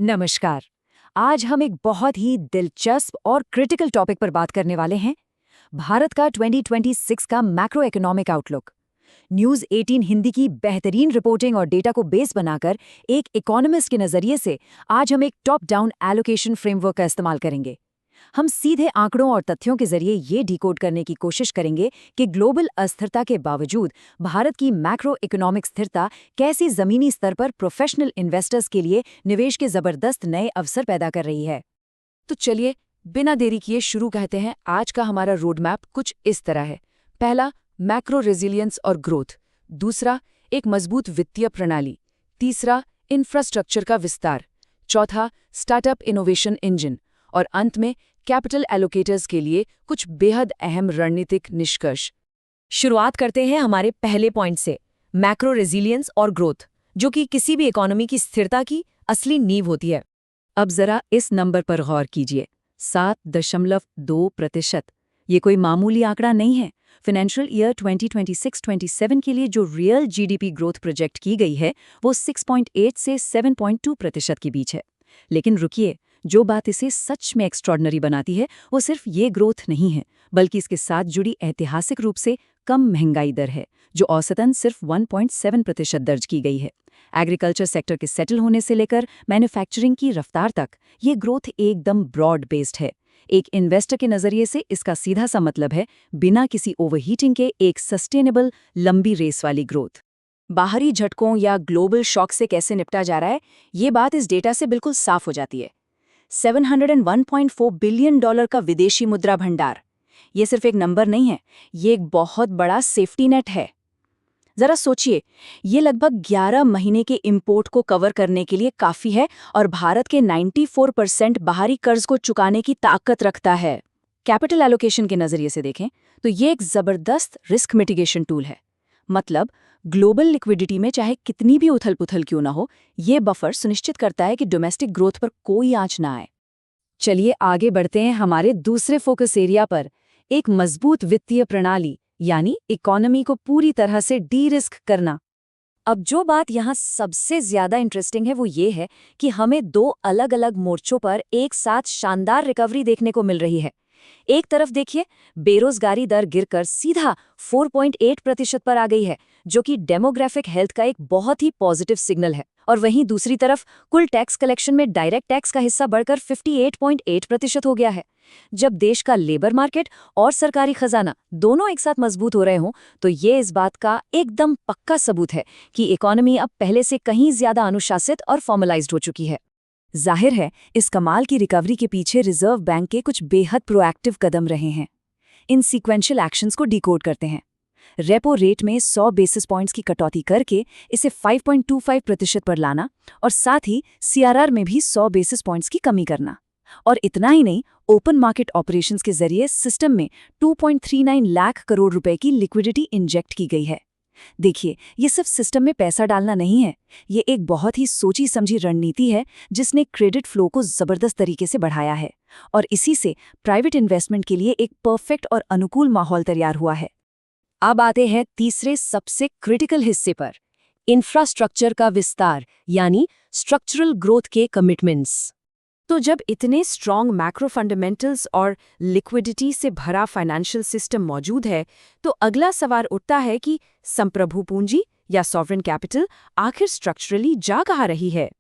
नमस्कार। आज हम एक बहुत ही दिलचस्प और क्रिटिकल टॉपिक पर बात करने वाले हैं। भारत का 2026 का macro economic outlook. News 18 Hindi की बेहतरीन रिपोर्टिंग और डेटा को बेस बनाकर एक इकोनॉमिस्ट के नज़रिए से आज हम एक टॉप डाउन एलोकेशन फ्रेमवर्क का इस्तेमाल करेंगे। हम सीधे आंकड़ों और तथ्यों के जरिए ये डिकोड करने की कोशिश करेंगे कि ग्लोबल अस्थिरता के बावजूद भारत की मैक्रो इकोनॉमिक स्थिरता कैसी जमीनी स्तर पर प्रोफेशनल इन्वेस्टर्स के लिए निवेश के जबरदस्त नए अवसर पैदा कर रही है। तो चलिए बिना देरी किए शुरू कहते हैं। आज का हमारा रोड मैप कुछ इस तरह है। पहला, मैक्रो रेजिलियंस और ग्रोथ। दूसरा, एक मजबूत वित्तीय प्रणाली। तीसरा, इंफ्रास्ट्रक्चर का विस्तार। चौथा, स्टार्टअप इनोवेशन इंजन। और अंत में कैपिटल एलोकेटर्स के लिए कुछ बेहद अहम रणनीतिक निष्कर्ष। शुरुआत करते हैं हमारे पहले पॉइंट से, मैक्रो रेजिलियंस और ग्रोथ, जो कि किसी भी इकोनॉमी की स्थिरता की असली नींव होती है। अब जरा इस नंबर पर गौर कीजिए, 7.2%। ये कोई मामूली आंकड़ा नहीं है। फाइनेंशियल ईयर 2026-27 के लिए जो रियल जीडीपी ग्रोथ प्रोजेक्ट की गई है वो 6.8 से 7.2% के बीच है। लेकिन रुकिए, जो बात इसे सच में एक्स्ट्रॉर्डनरी बनाती है वो सिर्फ ये ग्रोथ नहीं है, बल्कि इसके साथ जुड़ी ऐतिहासिक रूप से कम महंगाई दर है, जो औसतन सिर्फ 1.7% दर्ज की गई है। एग्रीकल्चर सेक्टर के सेटल होने से लेकर मैन्युफैक्चरिंग की रफ्तार तक ये ग्रोथ एकदम ब्रॉड बेस्ड है। एक इन्वेस्टर के नज़रिए से इसका सीधा सा मतलब है बिना किसी ओवरहीटिंग के एक सस्टेनेबल लंबी रेस वाली ग्रोथ। बाहरी झटकों या ग्लोबल शॉक से कैसे निपटा जा रहा है, ये बात इस डेटा से बिल्कुल साफ हो जाती है। $701.4 बिलियन का विदेशी मुद्रा भंडार, ये सिर्फ एक नंबर नहीं है, ये एक बहुत बड़ा सेफ्टी नेट है। जरा सोचिए, ये लगभग 11 महीने के इंपोर्ट को कवर करने के लिए काफी है और भारत के 94% बाहरी कर्ज को चुकाने की ताकत रखता है। कैपिटल एलोकेशन के नजरिए से देखें तो ये एक जबरदस्त रिस्क मिटिगेशन टूल है। मतलब ग्लोबल लिक्विडिटी में चाहे कितनी भी उथल-पुथल क्यों ना हो, ये बफर सुनिश्चित करता है कि डोमेस्टिक ग्रोथ पर कोई आंच ना आए। चलिए आगे बढ़ते हैं हमारे दूसरे फोकस एरिया पर, एक मजबूत वित्तीय प्रणाली, यानी इकोनॉमी को पूरी तरह से डी रिस्क करना। अब जो बात यहाँ सबसे ज्यादा इंटरेस्टिंग है वो ये है कि हमें दो अलग अलग मोर्चों पर एक साथ शानदार रिकवरी देखने को मिल रही है। एक तरफ देखिए, बेरोजगारी दर गिरकर सीधा 4.8% पर आ गई है, जो कि डेमोग्राफिक हेल्थ का एक बहुत ही पॉजिटिव सिग्नल है। और वहीं दूसरी तरफ कुल टैक्स कलेक्शन में डायरेक्ट टैक्स का हिस्सा बढ़कर 58.8% हो गया है। जब देश का लेबर मार्केट और सरकारी खजाना दोनों एक साथ मजबूत हो रहे हों, तो ये इस बात का एकदम पक्का सबूत है कि इकोनॉमी अब पहले से कहीं ज्यादा अनुशासित और फॉर्मलाइज्ड हो चुकी है। जाहिर है, इस कमाल की रिकवरी के पीछे रिजर्व बैंक के कुछ बेहद प्रोएक्टिव कदम रहे हैं। इन सीक्वेंशियल एक्शंस को डिकोड करते हैं। रेपो रेट में 100 बेसिस पॉइंट्स की कटौती करके इसे 5.25% पर लाना और साथ ही सीआरआर में भी 100 बेसिस पॉइंट्स की कमी करना। और इतना ही नहीं, ओपन मार्केट ऑपरेशंस के जरिए सिस्टम में 2.39 लाख करोड़ रुपए की लिक्विडिटी इंजेक्ट की गई है। देखिए, ये सिर्फ सिस्टम में पैसा डालना नहीं है, ये एक बहुत ही सोची समझी रणनीति है जिसने क्रेडिट फ्लो को जबरदस्त तरीके से बढ़ाया है और इसी से प्राइवेट इन्वेस्टमेंट के लिए एक परफेक्ट और अनुकूल माहौल तैयार हुआ है। अब आते हैं तीसरे सबसे क्रिटिकल हिस्से पर, इंफ्रास्ट्रक्चर का विस्तार, यानी स्ट्रक्चरल ग्रोथ के कमिटमेंट्स। तो जब इतने स्ट्रॉन्ग मैक्रो फंडामेंटल्स और लिक्विडिटी से भरा फाइनेंशियल सिस्टम मौजूद है, तो अगला सवाल उठता है कि संप्रभु पूंजी या सॉवरेन कैपिटल आखिर स्ट्रक्चरली जा कहाँ रही है।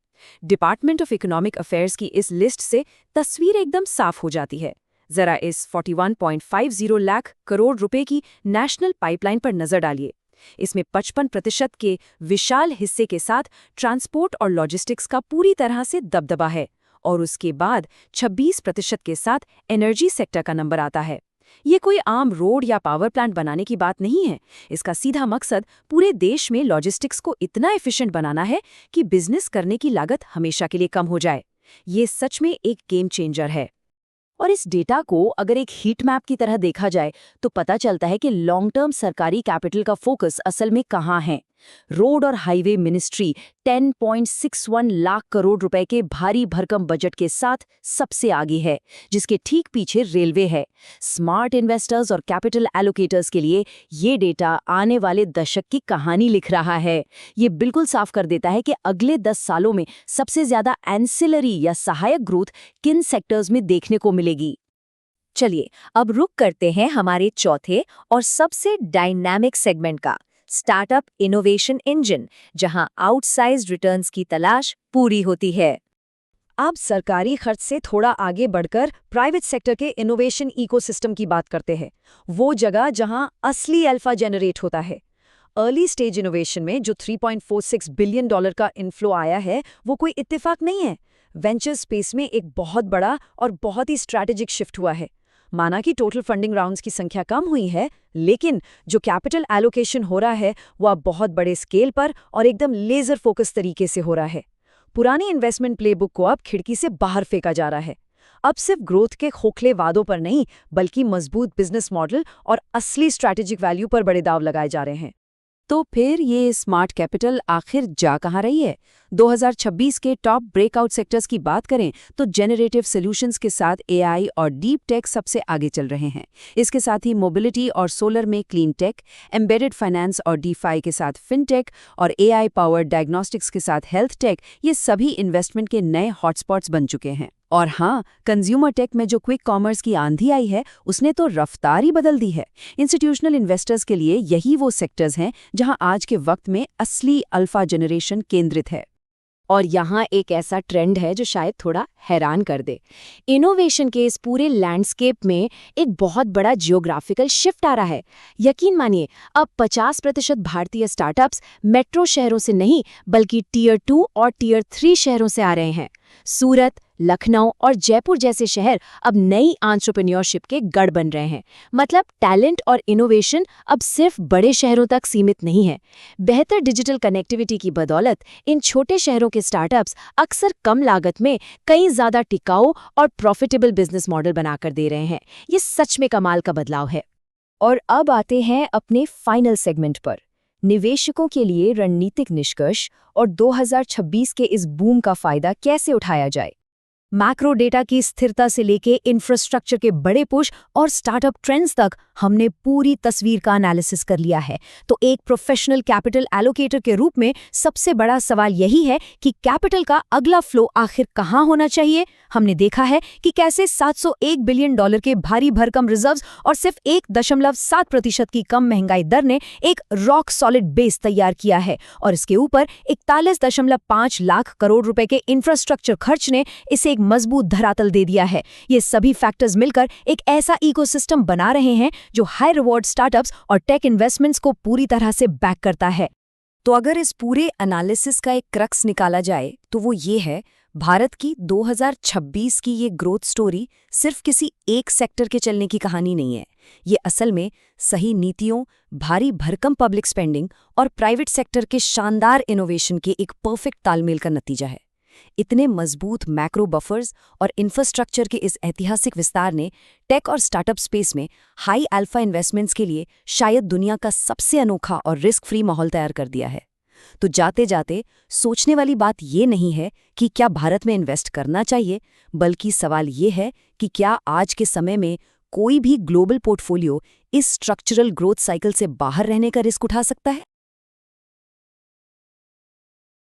डिपार्टमेंट ऑफ इकोनॉमिक अफेयर्स की इस लिस्ट से तस्वीर एकदम साफ हो जाती है। जरा इस 41.50 लाख करोड़ रुपए की नेशनल पाइपलाइन पर नजर डालिए। इसमें 55% के विशाल हिस्से के साथ ट्रांसपोर्ट और लॉजिस्टिक्स का पूरी तरह से दबदबा है और उसके बाद 26% के साथ एनर्जी सेक्टर का नंबर आता है। ये कोई आम रोड या पावर प्लांट बनाने की बात नहीं है। इसका सीधा मकसद पूरे देश में लॉजिस्टिक्स को इतना एफिशिएंट बनाना है कि बिजनेस करने की लागत हमेशा के लिए कम हो जाए। ये सच में एक गेम चेंजर है। और इस डेटा को अगर एक हीट मैप की तरह देखा जाए तो पता चलता है कि लॉन्ग टर्म सरकारी कैपिटल का फोकस असल में कहाँ है। रोड और हाईवे मिनिस्ट्री 10.61 लाख करोड़ रुपए के भारी भरकम बजट के साथ सबसे आगे है, जिसके ठीक पीछे रेलवे है। स्मार्ट इन्वेस्टर्स और कैपिटल एलोकेटर्स के लिए ये डेटा आने वाले दशक की कहानी लिख रहा है। ये बिल्कुल साफ कर देता है कि अगले 10 सालों में सबसे ज्यादा एंसिलरी या सहायक ग्रोथ किन सेक्टर्स में देखने को मिलेगी। चलिए अब रुक करते हैं हमारे चौथे और सबसे डायनामिक सेगमेंट का, स्टार्टअप इनोवेशन इंजन, जहां आउटसाइज्ड रिटर्न्स की तलाश पूरी होती है। अब सरकारी खर्च से थोड़ा आगे बढ़कर प्राइवेट सेक्टर के इनोवेशन इकोसिस्टम की बात करते हैं, वो जगह जहां असली अल्फा जनरेट होता है। अर्ली स्टेज इनोवेशन में जो $3.46 बिलियन का इन्फ्लो आया है, वो कोई इत्तेफाक नहीं है। वेंचर स्पेस में एक बहुत बड़ा और बहुत ही स्ट्रैटेजिक शिफ्ट हुआ है। माना कि टोटल फंडिंग राउंड्स की संख्या कम हुई है, लेकिन जो कैपिटल एलोकेशन हो रहा है वह बहुत बड़े स्केल पर और एकदम लेजर फोकस तरीके से हो रहा है। पुरानी इन्वेस्टमेंट प्लेबुक को अब खिड़की से बाहर फेंका जा रहा है। अब सिर्फ ग्रोथ के खोखले वादों पर नहीं, बल्कि मजबूत बिजनेस मॉडल और असली स्ट्रैटेजिक वैल्यू पर बड़े दाव लगाए जा रहे हैं। तो फिर ये स्मार्ट कैपिटल आखिर जा कहाँ रही है? 2026 के टॉप ब्रेकआउट सेक्टर्स की बात करें तो जेनरेटिव सॉल्यूशंस के साथ एआई और डीप टेक सबसे आगे चल रहे हैं। इसके साथ ही मोबिलिटी और सोलर में क्लीन टेक, एम्बेडेड फाइनेंस और डीफाई के साथ फिनटेक और एआई पावर्ड डायग्नोस्टिक्स के साथ हेल्थ टेक, ये सभी इन्वेस्टमेंट के नए हॉटस्पॉट्स बन चुके हैं। और हाँ, कंज्यूमर टेक में जो क्विक कॉमर्स की आंधी आई है, उसने तो रफ्तार ही बदल दी है। इंस्टीट्यूशनल इन्वेस्टर्स के लिए यही वो सेक्टर्स हैं जहां आज के वक्त में असली अल्फा जनरेशन केंद्रित है। और यहाँ एक ऐसा ट्रेंड है जो शायद थोड़ा हैरान कर दे। इनोवेशन के इस पूरे लैंडस्केप में एक बहुत बड़ा जियोग्राफिकल शिफ्ट आ रहा है। यकीन मानिए, अब 50% भारतीय स्टार्टअप्स मेट्रो शहरों से नहीं, बल्कि टियर 2 और टियर 3 शहरों से आ रहे हैं। सूरत, लखनऊ और जयपुर जैसे शहर अब नई एंटरप्रेन्योरशिप के गढ़ बन रहे हैं। मतलब टैलेंट और इनोवेशन अब सिर्फ बड़े शहरों तक सीमित नहीं है। बेहतर डिजिटल कनेक्टिविटी की बदौलत इन छोटे शहरों के स्टार्टअप्स अक्सर कम लागत में कई ज्यादा टिकाऊ और प्रॉफिटेबल बिजनेस मॉडल बनाकर दे रहे हैं। ये सच में कमाल का बदलाव है। और अब आते हैं अपने फाइनल सेगमेंट पर, निवेशकों के लिए रणनीतिक निष्कर्ष और 2026 के इस बूम का फायदा कैसे उठाया जाए। मैक्रो डेटा की स्थिरता से लेके इंफ्रास्ट्रक्चर के बड़े पुश और स्टार्टअप ट्रेंड्स तक हमने पूरी तस्वीर का एनालिसिस कर लिया है। तो एक प्रोफेशनल कैपिटल एलोकेटर के रूप में सबसे बड़ा सवाल यही है कि कैपिटल का अगला फ्लो आखिर कहाँ होना चाहिए। हमने देखा है कि कैसे $701 बिलियन के भारी भरकम रिजर्व्स और सिर्फ 1.7% की कम महंगाई दर ने एक रॉक सॉलिड बेस तैयार किया है, और इसके ऊपर 41.5 लाख करोड़ रुपए के इंफ्रास्ट्रक्चर खर्च ने इसे एक मजबूत धरातल दे दिया है। ये सभी फैक्टर्स मिलकर एक ऐसा इकोसिस्टम बना रहे हैं जो हाई रिवॉर्ड स्टार्टअप्स और टेक इन्वेस्टमेंट्स को पूरी तरह से बैक करता है। तो अगर इस पूरे एनालिसिस का एक क्रक्स निकाला जाए तो वो ये है, भारत की 2026 की ये ग्रोथ स्टोरी सिर्फ किसी एक सेक्टर के चलने की कहानी नहीं है। ये असल में सही नीतियों, भारी भरकम पब्लिक स्पेंडिंग और प्राइवेट सेक्टर के शानदार इनोवेशन के एक परफेक्ट तालमेल का नतीजा है। इतने मजबूत मैक्रो बफर्स और इंफ्रास्ट्रक्चर के इस ऐतिहासिक विस्तार ने टेक और स्टार्टअप स्पेस में हाई अल्फा इन्वेस्टमेंट्स के लिए शायद दुनिया का सबसे अनोखा और रिस्क फ्री माहौल तैयार कर दिया है। तो जाते जाते सोचने वाली बात ये नहीं है कि क्या भारत में इन्वेस्ट करना चाहिए, बल्कि सवाल ये है कि क्या आज के समय में कोई भी ग्लोबल पोर्टफोलियो इस स्ट्रक्चरल ग्रोथ साइकिल से बाहर रहने का रिस्क उठा सकता है।